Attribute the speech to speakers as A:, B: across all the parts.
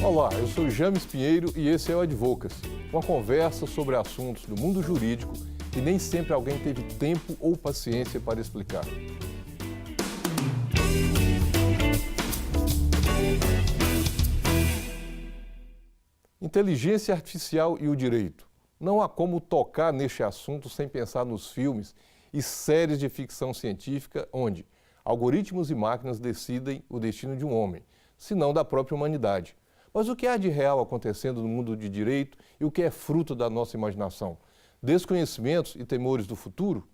A: Olá, eu sou James Pinheiro e esse é o Advocacy, uma conversa sobre assuntos do mundo jurídico que nem sempre alguém teve tempo ou paciência para explicar. Inteligência artificial e o direito. Não há como tocar neste assunto sem pensar nos filmes e séries de ficção científica onde algoritmos e máquinas decidem o destino de um homem, se não da própria humanidade. Mas o que há de real acontecendo no mundo de direito e o que é fruto da nossa imaginação? Desconhecimentos e temores do futuro?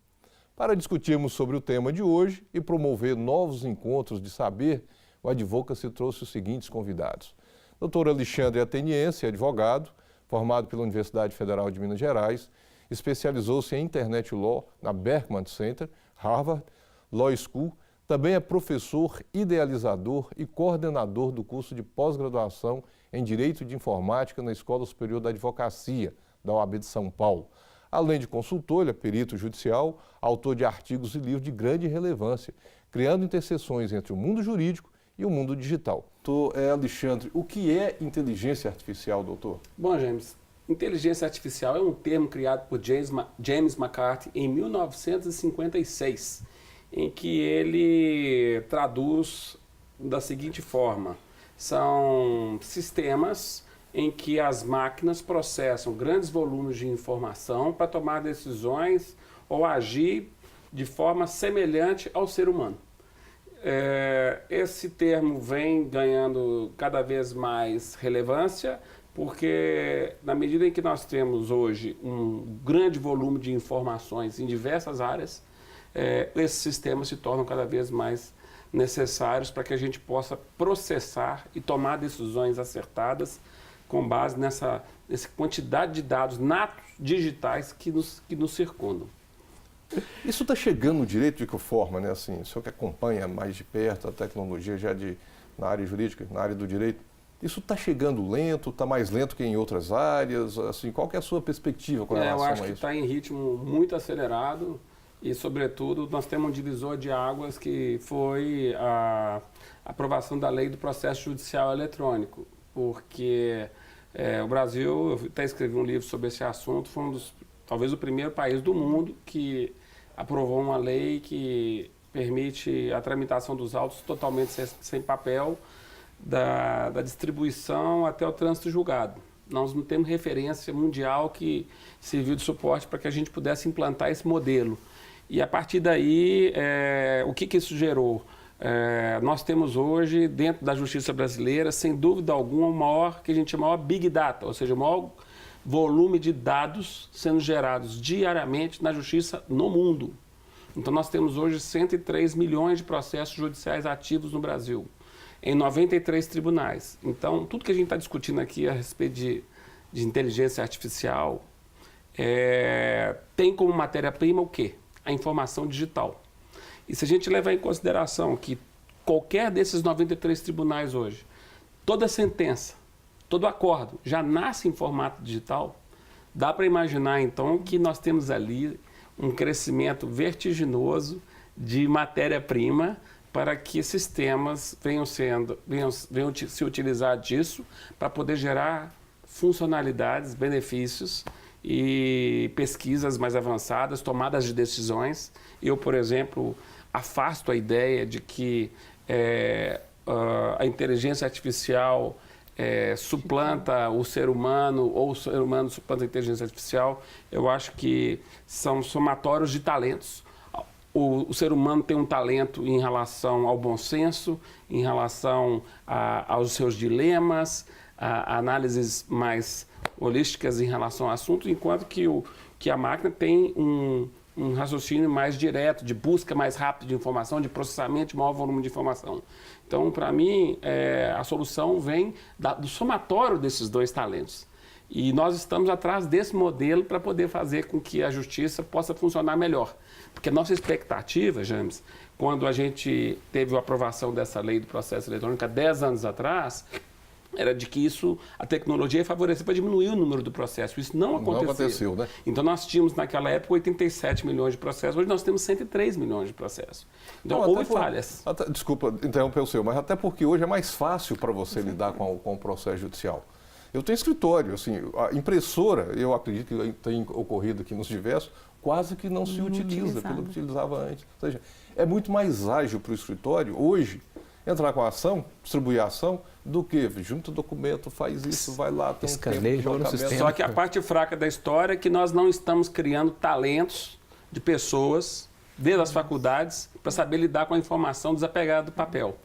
A: Para discutirmos sobre o tema de hoje e promover novos encontros de saber, o Advocacy trouxe os seguintes convidados. Dr. Alexandre Ateniense, advogado, formado pela Universidade Federal de Minas Gerais, especializou-se em Internet Law na Berkman Center, Harvard Law School. Também é professor, idealizador e coordenador do curso de pós-graduação em Direito de Informática na Escola Superior da Advocacia, da OAB de São Paulo. Além de consultor, ele é perito judicial, autor de artigos e livros de grande relevância, criando interseções entre o mundo jurídico e o mundo digital. Doutor Alexandre, o que é inteligência artificial, doutor?
B: Bom, James, inteligência artificial é um termo criado por James McCarthy em 1956, em que ele traduz da seguinte forma: são sistemas em que as máquinas processam grandes volumes de informação para tomar decisões ou agir de forma semelhante ao ser humano. Esse termo vem ganhando cada vez mais relevância, porque na medida em que nós temos hoje um grande volume de informações em diversas áreas, esses sistemas se tornam cada vez mais necessários para que a gente possa processar e tomar decisões acertadas com base nessa quantidade de dados natos digitais que nos circundam.
A: Isso está chegando no direito de que forma, né? Assim, o senhor que acompanha mais de perto a tecnologia já na área jurídica, na área do direito, isso está chegando lento, está mais lento que em outras áreas? Assim, qual que é a sua perspectiva com relação a isso?
B: Eu acho que está em ritmo muito acelerado e, sobretudo, nós temos um divisor de águas que foi a aprovação da lei do processo judicial eletrônico, porque o Brasil, eu até escrevi um livro sobre esse assunto, foi talvez o primeiro país do mundo que aprovou uma lei que permite a tramitação dos autos totalmente sem papel, da distribuição até o trânsito julgado. Nós não temos referência mundial que serviu de suporte para que a gente pudesse implantar esse modelo. E a partir daí, o que isso gerou? Nós temos hoje, dentro da justiça brasileira, sem dúvida alguma, o maior, que a gente chama de Big Data, ou seja, o maior volume de dados sendo gerados diariamente na justiça no mundo. Então, nós temos hoje 103 milhões de processos judiciais ativos no Brasil, em 93 tribunais. Então, tudo que a gente está discutindo aqui a respeito de inteligência artificial tem como matéria-prima o quê? A informação digital. E se a gente levar em consideração que qualquer desses 93 tribunais hoje, toda sentença, todo acordo já nasce em formato digital, dá para imaginar então que nós temos ali um crescimento vertiginoso de matéria-prima para que sistemas venham se utilizar disso para poder gerar funcionalidades, benefícios e pesquisas mais avançadas, tomadas de decisões. Eu, por exemplo, afasto a ideia de que a inteligência artificial suplanta o ser humano ou o ser humano suplanta a inteligência artificial. Eu acho que são somatórios de talentos. O ser humano tem um talento em relação ao bom senso, em relação aos seus dilemas, a análises mais holísticas em relação ao assunto, enquanto que a máquina tem um raciocínio mais direto, de busca mais rápida de informação, de processamento de maior volume de informação. Então, para mim, a solução vem do somatório desses dois talentos. E nós estamos atrás desse modelo para poder fazer com que a justiça possa funcionar melhor. Porque a nossa expectativa, James, quando a gente teve a aprovação dessa lei do processo eletrônico há 10 anos atrás, era de que a tecnologia ia favorecer para diminuir o número do processo. Isso não aconteceu.
A: Não aconteceu, né?
B: Então, nós tínhamos naquela época 87 milhões de processos, hoje nós temos 103 milhões de processos. Então, houve falhas.
A: Desculpa interromper o senhor, mas até porque hoje é mais fácil para você lidar com o processo judicial. Eu tenho escritório, assim, a impressora, eu acredito que tem ocorrido aqui nos diversos, quase que não se utiliza pelo que utilizava antes. Ou seja, é muito mais ágil para o escritório hoje entrar com a ação, distribuir a ação, do que junta o documento, faz isso, vai lá, tem um tempo de locamento.
B: Só que a parte fraca da história é que nós não estamos criando talentos de pessoas, desde as faculdades, para saber lidar com a informação desapegada do papel.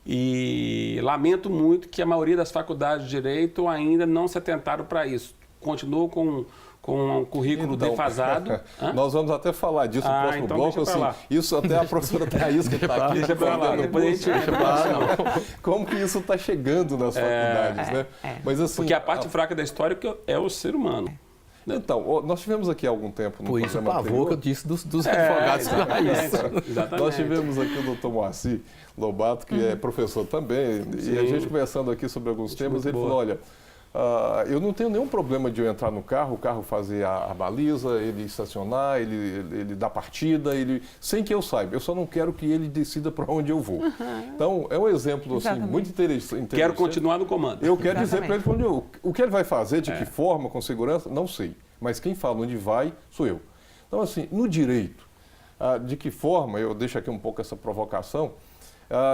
B: E lamento muito que a maioria das faculdades de Direito ainda não se atentaram para isso. Continuam com um currículo defasado.
A: Nós vamos até falar disso no próximo bloco. Assim, isso até a professora Thaís que está aqui.
B: Deixa para lá, depois a gente
A: como que isso está chegando nas faculdades, né?
B: Mas, assim, porque a parte fraca da história é o ser humano.
A: Então, nós tivemos aqui há algum tempo no programa anterior.
C: Por isso o pavor que eu disse dos advogados.
A: Exatamente. Nós tivemos aqui o doutor Moacir Lobato, que é professor também, sim. E a gente conversando aqui sobre alguns temas, ele falou, olha, eu não tenho nenhum problema de eu entrar no carro, o carro fazer a baliza, ele estacionar, ele dar partida, sem que eu saiba. Eu só não quero que ele decida para onde eu vou. Então, é um exemplo assim, muito interessante.
B: Quero continuar no comando.
A: Eu quero dizer para ele o que ele vai fazer, de que forma, com segurança, não sei. Mas quem fala onde vai, sou eu. Então, assim, no direito, de que forma, eu deixo aqui um pouco essa provocação,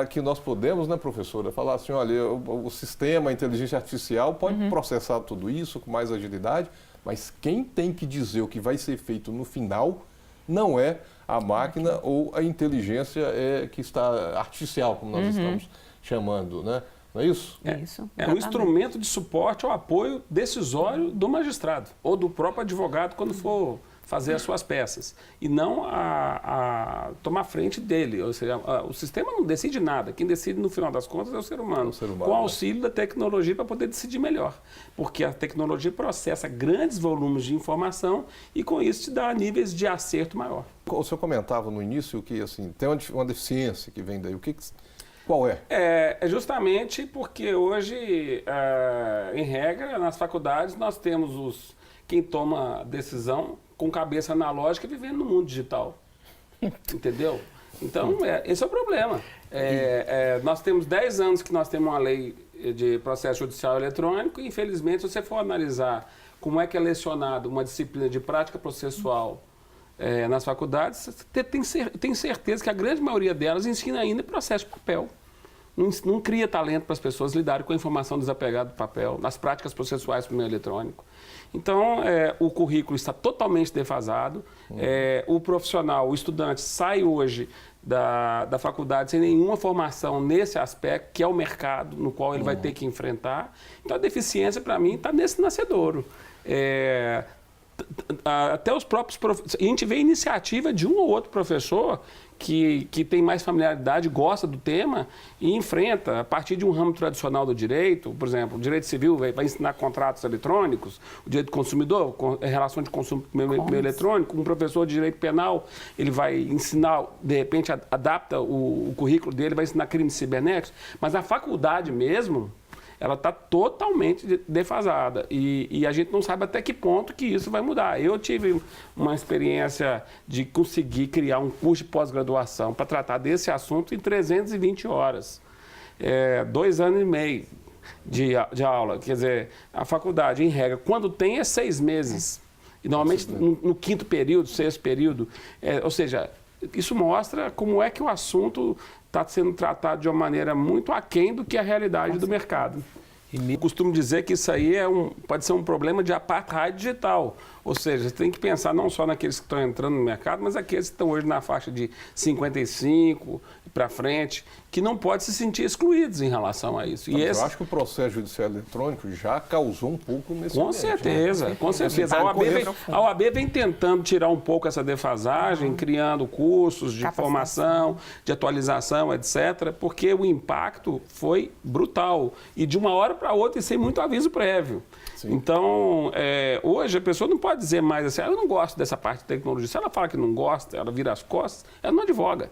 A: que nós podemos, né, professora, falar assim, olha, o sistema, a inteligência artificial pode processar tudo isso com mais agilidade, mas quem tem que dizer o que vai ser feito no final não é a máquina ou a inteligência que está artificial, como nós estamos chamando, né? Não é isso?
B: É um instrumento de suporte ao apoio decisório do magistrado ou do próprio advogado quando for fazer as suas peças, e não a tomar frente dele. Ou seja, o sistema não decide nada. Quem decide, no final das contas, é o ser humano, com auxílio da tecnologia para poder decidir melhor. Porque a tecnologia processa grandes volumes de informação e, com isso, te dá níveis de acerto maior.
A: O senhor comentava no início que assim, tem uma deficiência que vem daí. Qual é?
B: É justamente porque hoje, em regra, nas faculdades, nós temos quem toma decisão com cabeça analógica vivendo no mundo digital. Entendeu? Então, esse é o problema. Nós temos 10 anos que nós temos uma lei de processo judicial eletrônico e, infelizmente, se você for analisar como é que é lecionado uma disciplina de prática processual nas faculdades, você tem certeza que a grande maioria delas ensina ainda processo de papel. Não cria talento para as pessoas lidarem com a informação desapegada do papel, nas práticas processuais por meio eletrônico. Então, o currículo está totalmente defasado. O profissional, o estudante, sai hoje da faculdade sem nenhuma formação nesse aspecto, que é o mercado no qual ele vai ter que enfrentar. Então, a deficiência, para mim, está nesse nascedouro. Até os próprios professores. A gente vê a iniciativa de um ou outro professor que tem mais familiaridade, gosta do tema e enfrenta, a partir de um ramo tradicional do direito, por exemplo, o direito civil vai ensinar contratos eletrônicos, o direito do consumidor, relação de consumo meio eletrônico, um professor de direito penal, ele vai ensinar, de repente adapta o currículo dele, vai ensinar crimes cibernéticos, mas a faculdade mesmo, ela está totalmente defasada e a gente não sabe até que ponto que isso vai mudar. Eu tive uma experiência de conseguir criar um curso de pós-graduação para tratar desse assunto em 320 horas. 2 anos e meio de aula. Quer dizer, a faculdade, em regra, quando tem, é 6 meses. E normalmente no 5º período, 6º período. Ou seja, isso mostra como é que o assunto está sendo tratado de uma maneira muito aquém do que a realidade do mercado. Eu costumo dizer que isso aí pode ser um problema de apartheid digital. Ou seja, você tem que pensar não só naqueles que estão entrando no mercado, mas aqueles que estão hoje na faixa de 55 para frente, que não podem se sentir excluídos em relação a isso.
A: Eu acho que o processo judicial eletrônico já causou um pouco nesse momento.
B: Com certeza. A OAB vem tentando tirar um pouco essa defasagem, criando cursos de formação, de atualização, etc., porque o impacto foi brutal. E de uma hora para outra e sem muito aviso prévio. Sim. Então, hoje a pessoa não pode dizer mais assim, eu não gosto dessa parte de tecnologia. Se ela fala que não gosta, ela vira as costas, ela não advoga.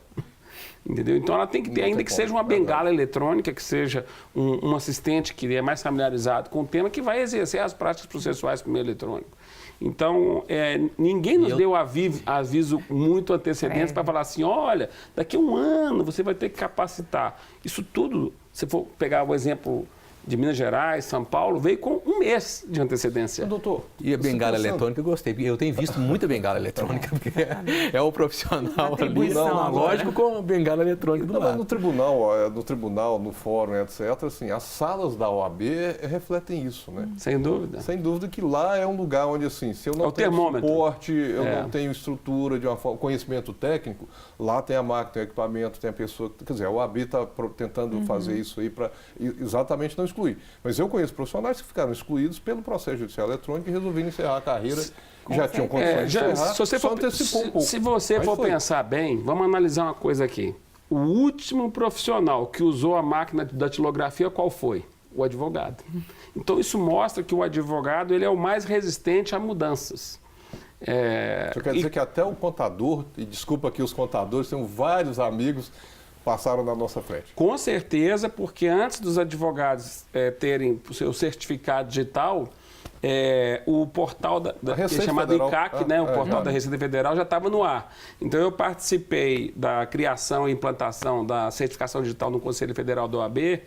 B: Entendeu? Então ela tem que ter, ainda que seja uma bengala eletrônica, que seja um assistente que é mais familiarizado com o tema, que vai exercer as práticas processuais por meio eletrônico. Então, ninguém nos deu aviso muito antecedentes para falar assim, olha, daqui a um ano você vai ter que capacitar. Isso tudo, se for pegar o exemplo de Minas Gerais, São Paulo, veio com um mês de antecedência.
A: Doutor,
C: e a bengala eletrônica eu gostei, porque eu tenho visto muita bengala eletrônica, porque é o profissional ali, analógico com a bengala eletrônica do lado.
A: No tribunal, no fórum, etc., assim, as salas da OAB refletem isso, né?
B: Sem dúvida.
A: Sem dúvida que lá é um lugar onde, assim, se eu não tenho suporte, eu não tenho estrutura, de conhecimento técnico, lá tem a máquina, tem o equipamento, tem a pessoa, quer dizer, a OAB está tentando fazer isso aí para exatamente não excluir. Mas eu conheço profissionais que ficaram excluídos pelo processo judicial eletrônico e resolveram encerrar a carreira, já tinham condições de encerrar,
B: se você for pensar bem, vamos analisar uma coisa aqui. O último profissional que usou a máquina de datilografia, qual foi? O advogado. Então, isso mostra que o advogado ele é o mais resistente a mudanças.
A: Isso quer dizer que até o contador, e desculpa aqui os contadores, tenho vários amigos passaram na nossa frente.
B: Com certeza, porque antes dos advogados terem o seu certificado digital, o portal que é chamado
A: Federal.
B: ICAC, né, o portal da Receita Federal, já estava no ar. Então, eu participei da criação e implantação da certificação digital no Conselho Federal da OAB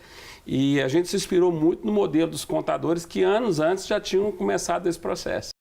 B: e a gente se inspirou muito no modelo dos contadores que anos antes já tinham começado esse processo.